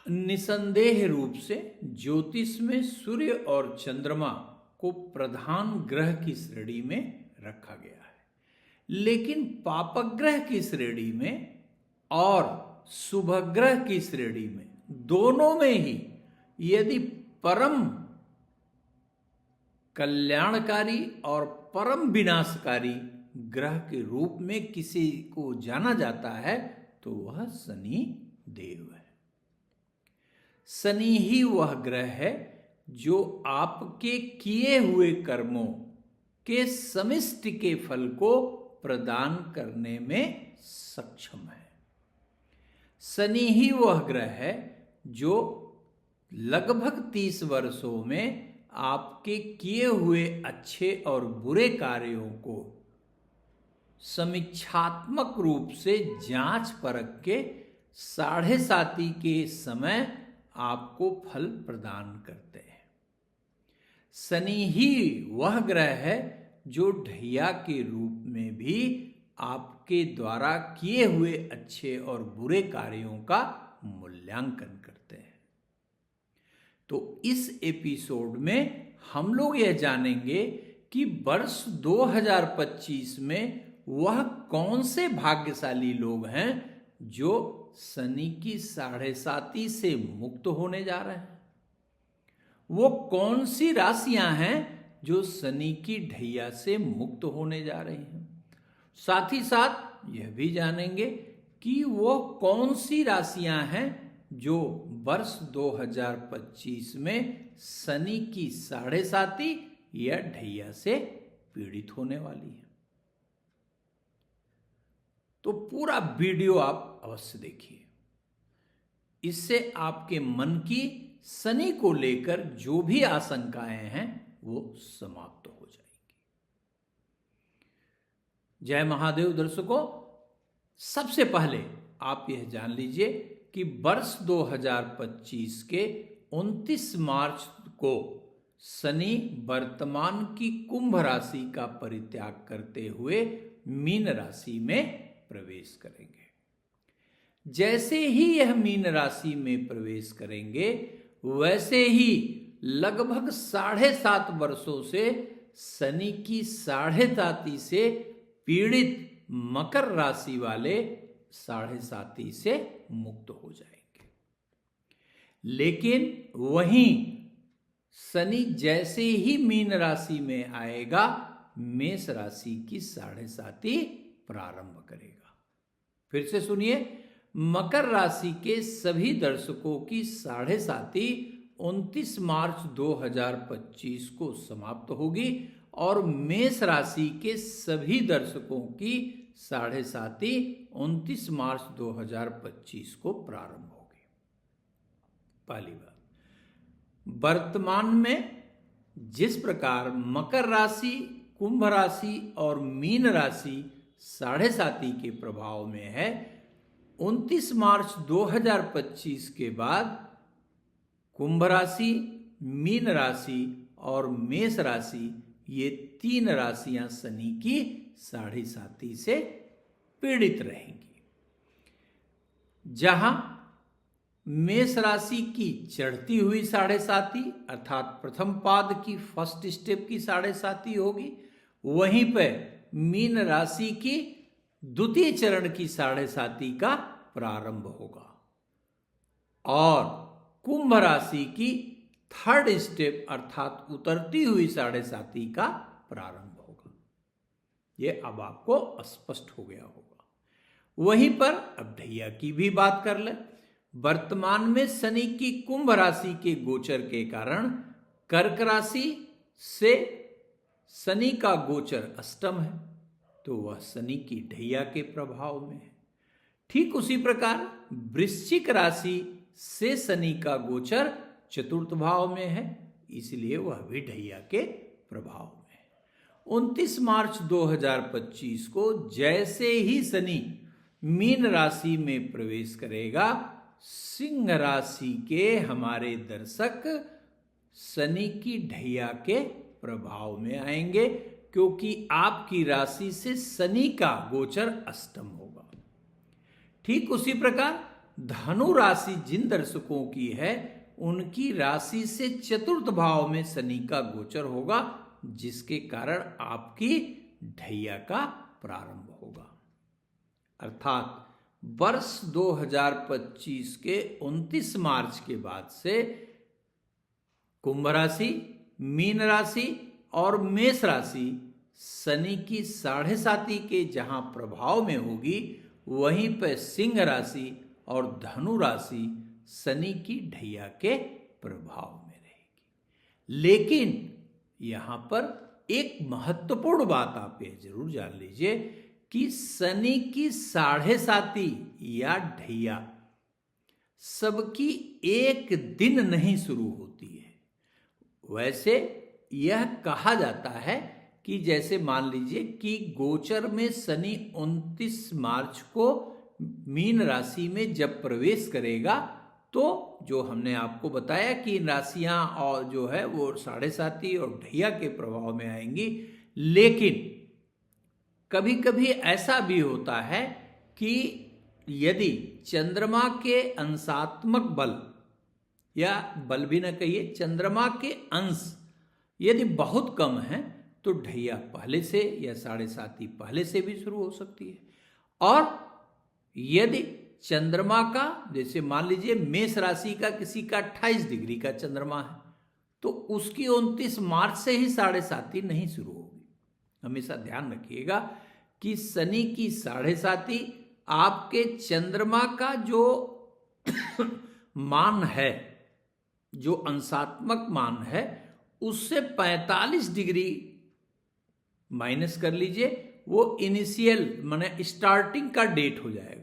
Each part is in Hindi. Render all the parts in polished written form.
निसंदेह रूप से ज्योतिष में सूर्य और चंद्रमा को प्रधान ग्रह की श्रेणी में रखा गया है, लेकिन पापग्रह की श्रेणी में और शुभग्रह की श्रेणी में, दोनों में ही यदि परम कल्याणकारी और परम विनाशकारी ग्रह के रूप में किसी को जाना जाता है तो वह शनि देव है। शनि ही वह ग्रह है जो आपके किए हुए कर्मों के समष्टि के फल को प्रदान करने में सक्षम है। शनि ही वह ग्रह है जो लगभग 30 वर्षों में आपके किए हुए अच्छे और बुरे कार्यों को समीक्षात्मक रूप से जांच परख के 7.5 के समय आपको फल प्रदान करते हैं। शनि ही वह ग्रह है जो ढैया के रूप में भी आपके द्वारा किए हुए अच्छे और बुरे कार्यों का मूल्यांकन करते हैं। तो इस एपिसोड में हम लोग यह जानेंगे कि वर्ष 2025 में वह कौन से भाग्यशाली लोग हैं जो शनि की 7.5 से मुक्त होने जा रहे हैं। वो कौन सी राशियां हैं जो शनि की ढैया से मुक्त होने जा रही हैं। साथ ही साथ यह भी जानेंगे कि वो कौन सी राशियां हैं जो वर्ष 2025 में शनि की 7.5 या ढैया से पीड़ित होने वाली है। तो पूरा वीडियो आप अवश्य देखिए, इससे आपके मन की शनि को लेकर जो भी आशंकाएं हैं वो समाप्त हो जाएंगी। जय महादेव। दर्शकों, सबसे पहले आप यह जान लीजिए कि वर्ष 2025 के 29 मार्च को शनि वर्तमान की कुंभ राशि का परित्याग करते हुए मीन राशि में प्रवेश करेंगे। जैसे ही यह मीन राशि में प्रवेश करेंगे वैसे ही लगभग 7.5 वर्षों से शनि की 7.5 से पीड़ित मकर राशि वाले 7.5 से मुक्त हो जाएंगे। लेकिन वहीं शनि जैसे ही मीन राशि में आएगा मेष राशि की 7.5 प्रारंभ करेगा। फिर से सुनिए, मकर राशि के सभी दर्शकों की 7.5 29 मार्च 2025 को समाप्त होगी और मेष राशि के सभी दर्शकों की 7.5 29 मार्च 2025 को प्रारंभ होगी। पहली बात, वर्तमान में जिस प्रकार मकर राशि, कुंभ राशि और मीन राशि 7.5 के प्रभाव में है, 29 मार्च 2025 के बाद कुंभ राशि, मीन राशि और मेष राशि, ये 3 राशियां शनि की 7.5 से पीड़ित रहेंगी। जहां मेष राशि की चढ़ती हुई 7.5 अर्थात प्रथम पाद की फर्स्ट स्टेप की 7.5 होगी, वहीं पर मीन राशि की द्वितीय चरण की 7.5 का प्रारंभ होगा और कुंभ राशि की थर्ड स्टेप अर्थात उतरती हुई 7.5 का प्रारंभ होगा। यह अब आपको स्पष्ट हो गया होगा। वहीं पर अब ढैया की भी बात कर ले। वर्तमान में शनि की कुंभ राशि के गोचर के कारण कर्क राशि से शनि का गोचर अष्टम है, तो वह शनि की ढैया के प्रभाव में है। ठीक उसी प्रकार वृश्चिक राशि से शनि का गोचर चतुर्थ भाव में है, इसलिए वह भी ढैया के प्रभाव में है। 29 मार्च 2025 को जैसे ही शनि मीन राशि में प्रवेश करेगा, सिंह राशि के हमारे दर्शक शनि की ढैया के प्रभाव में आएंगे, क्योंकि आपकी राशि से शनि का गोचर अष्टम होगा। ठीक उसी प्रकार धनु राशि जिन दर्शकों की है उनकी राशि से चतुर्थ भाव में शनि का गोचर होगा, जिसके कारण आपकी ढैया का प्रारंभ होगा। अर्थात वर्ष 2025 के 29 मार्च के बाद से कुंभ राशि, मीन राशि और मेष राशि शनि की 7.5 के जहां प्रभाव में होगी, वहीं पर सिंह राशि और धनु राशि शनि की ढैया के प्रभाव में रहेगी। लेकिन यहां पर एक महत्वपूर्ण बात आप ये जरूर जान लीजिए कि शनि की 7.5 या ढैया सबकी एक दिन नहीं शुरू होती है। वैसे यह कहा जाता है कि जैसे मान लीजिए कि गोचर में शनि 29 मार्च को मीन राशि में जब प्रवेश करेगा, तो जो हमने आपको बताया कि इन राशियां और जो है वो 7.5 और ढैया के प्रभाव में आएंगी। लेकिन कभी कभी ऐसा भी होता है कि यदि चंद्रमा के अंशात्मक बल, या बल भी न कहिए, चंद्रमा के अंश यदि बहुत कम है तो ढैया पहले से या 7.5 पहले से भी शुरू हो सकती है। और यदि चंद्रमा का, जैसे मान लीजिए मेष राशि का किसी का 28 डिग्री का चंद्रमा है, तो उसकी 29 मार्च से ही 7.5 नहीं शुरू होगी। हमेशा ध्यान रखिएगा कि शनि की 7.5 आपके चंद्रमा का जो मान है, जो अंशात्मक मान है, उससे 45 डिग्री माइनस कर लीजिए, वो इनिशियल माने स्टार्टिंग का डेट हो जाएगा।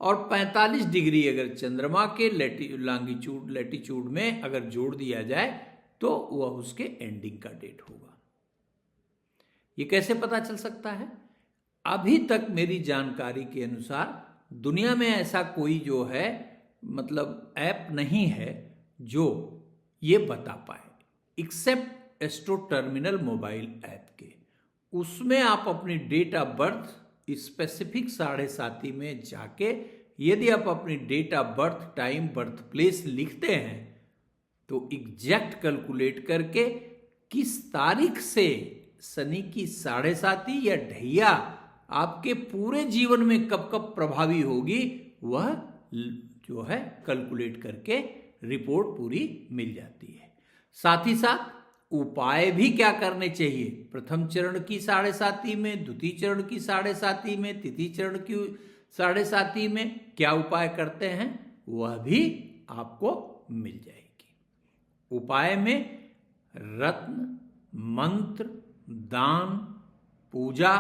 और 45 डिग्री अगर चंद्रमा के लैटिट्यूड में अगर जोड़ दिया जाए तो वह उसके एंडिंग का डेट होगा। ये कैसे पता चल सकता है? अभी तक मेरी जानकारी के अनुसार दुनिया में ऐसा कोई जो है मतलब ऐप नहीं है जो ये बता पाए, except Astro Terminal mobile app के। उसमें आप अपनी डेट ऑफ बर्थ स्पेसिफिक 7.5 में जाके यदि आप अपनी date of birth, time, birth place लिखते हैं तो एग्जैक्ट कैलकुलेट करके किस तारीख से शनि की 7.5 या ढैया आपके पूरे जीवन में कब कब प्रभावी होगी, वह जो है कैलकुलेट करके रिपोर्ट पूरी मिल जाती है। साथ ही साथ उपाय भी क्या करने चाहिए, प्रथम चरण की 7.5 में, द्वितीय चरण की 7.5 में, तृतीय चरण की 7.5 में क्या उपाय करते हैं, वह भी आपको मिल जाएगी। उपाय में रत्न, मंत्र, दान, पूजा,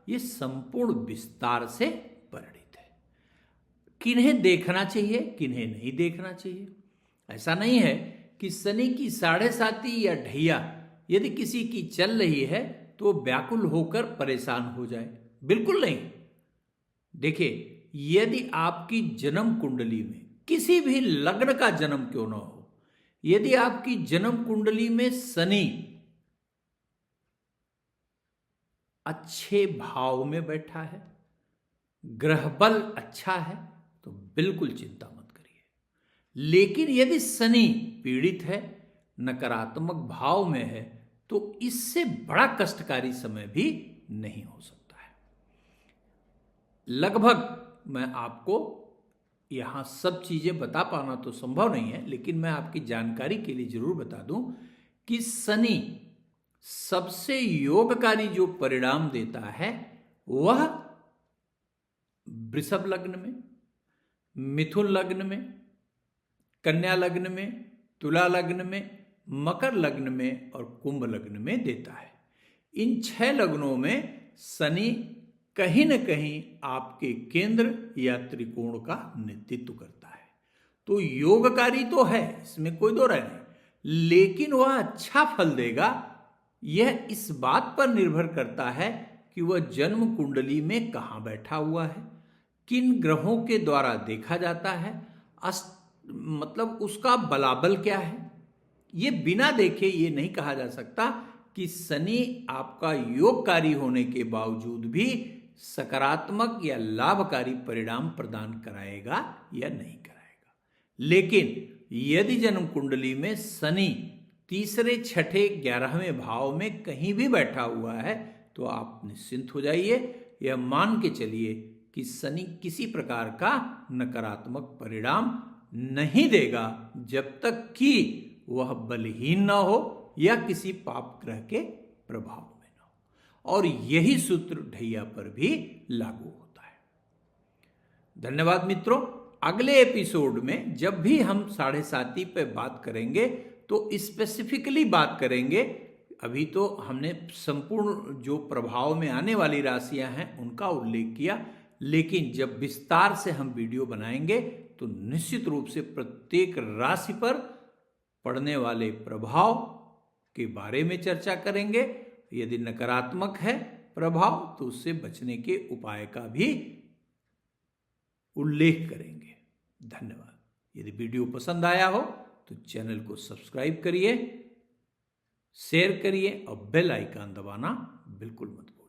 ये संपूर्ण विस्तार से वर्णित है। किन्हें देखना चाहिए, किन्हें नहीं देखना चाहिए। ऐसा नहीं है कि शनि की 7.5 या ढैया यदि किसी की चल रही है तो व्याकुल होकर परेशान हो जाए, बिल्कुल नहीं। देखिए, यदि आपकी जन्म कुंडली में किसी भी लग्न का जन्म क्यों ना हो, यदि आपकी जन्म कुंडली में शनि अच्छे भाव में बैठा है, ग्रह बल अच्छा है, तो बिल्कुल चिंता मत करिए। लेकिन यदि शनि पीड़ित है, नकारात्मक भाव में है, तो इससे बड़ा कष्टकारी समय भी नहीं हो सकता है। लगभग मैं आपको यहां सब चीजें बता पाना तो संभव नहीं है, लेकिन मैं आपकी जानकारी के लिए जरूर बता दूं कि शनि सबसे योगकारी जो परिणाम देता है वह वृषभ लग्न में, मिथुन लग्न में, कन्या लग्न में, तुला लग्न में, मकर लग्न में और कुंभ लग्न में देता है। इन 6 लग्नों में शनि कहीं न कहीं आपके केंद्र या त्रिकोण का नेतृत्व करता है। तो योगकारी तो है, इसमें कोई दो राय नहीं, लेकिन वह अच्छा फल देगा यह इस बात पर निर्भर करता है कि वह जन्म कुंडली में कहाँ बैठा हुआ है, किन ग्रहों के द्वारा देखा जाता है, मतलब उसका बलाबल क्या है। ये बिना देखे ये नहीं कहा जा सकता कि शनि आपका योगकारी होने के बावजूद भी सकारात्मक या लाभकारी परिणाम प्रदान कराएगा या नहीं कराएगा। लेकिन यदि जन्म कुंडली में शनि तीसरे, छठे, 11वें भाव में कहीं भी बैठा हुआ है तो आप निश्चिंत हो जाइए। यह मान के चलिए कि शनि किसी प्रकार का नकारात्मक परिणाम नहीं देगा जब तक कि वह बलहीन न हो या किसी पाप ग्रह के प्रभाव में न हो। और यही सूत्र ढैया पर भी लागू होता है। धन्यवाद मित्रों। अगले एपिसोड में जब भी हम 7.5 पे बात करेंगे तो स्पेसिफिकली बात करेंगे। अभी तो हमने संपूर्ण जो प्रभाव में आने वाली राशियां हैं उनका उल्लेख किया, लेकिन जब विस्तार से हम वीडियो बनाएंगे तो निश्चित रूप से प्रत्येक राशि पर पड़ने वाले प्रभाव के बारे में चर्चा करेंगे। यदि नकारात्मक है प्रभाव तो उससे बचने के उपाय का भी उल्लेख करेंगे। धन्यवाद। यदि वीडियो पसंद आया हो तो चैनल को सब्सक्राइब करिए, शेयर करिए और बेल आइकन दबाना बिल्कुल मत भूलिए।